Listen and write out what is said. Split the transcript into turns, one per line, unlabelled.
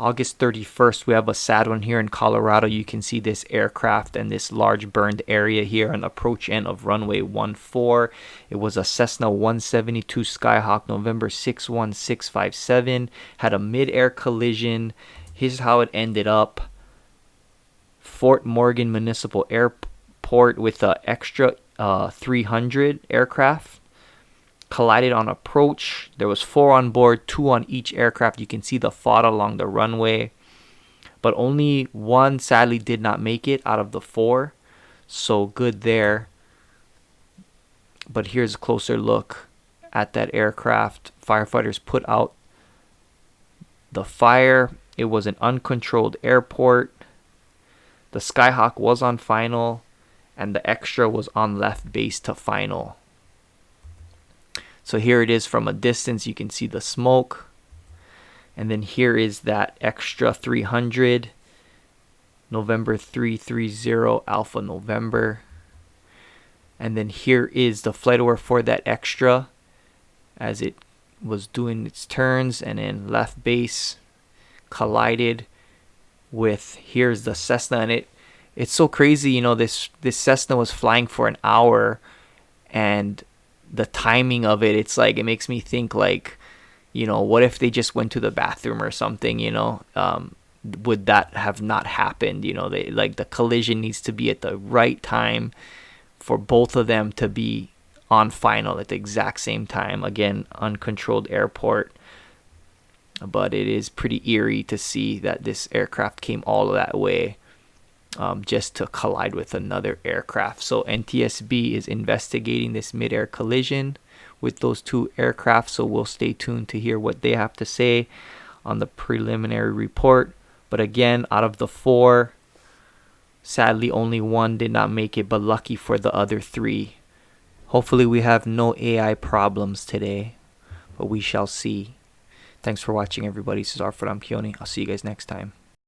August 31st, we have a sad one here in Colorado. You can see this aircraft and this large burned area here on the approach end of runway 14. It was a Cessna 172 Skyhawk, November 61657. Had a mid-air collision. Here's how it ended up. Fotmorgan Municipal Airport with the extra 300 aircraft. Collided on approach. There was 4 on board, 2 on each aircraft. You can see the FOD along the runway, but only 1 sadly did not make it out of the 4, so good there. But here's a closer look at that aircraft. Firefighters put out the fire. It was an uncontrolled airport. The Skyhawk was on final, and the extra was on left base to final. So here it is from a distance. You can see the smoke. And then here is that extra 300. November 330 Alpha November. And then here is the flight order for that extra as it was doing its turns, and then left base collided with, here's the Cessna. And it's so crazy, you know, this Cessna was flying for an hour, and the timing of it, it's like, it makes me think like, you know, what if they just went to the bathroom or something, you know? Would that have not happened? You know, they, like, the collision needs to be at the right time for both of them to be on final at the exact same time. Again, uncontrolled airport, but it is pretty eerie to see that this aircraft came all that way just to collide with another aircraft. So NTSB is investigating this mid-air collision with those 2 aircraft, so we'll stay tuned to hear what they have to say on the preliminary report. But again, out of the 4, sadly only 1 did not make it, but lucky for the other 3. Hopefully we have no AI problems today, but we shall see. Thanks for watching, everybody. This is Arfred Ampioni. I'll see you guys next time.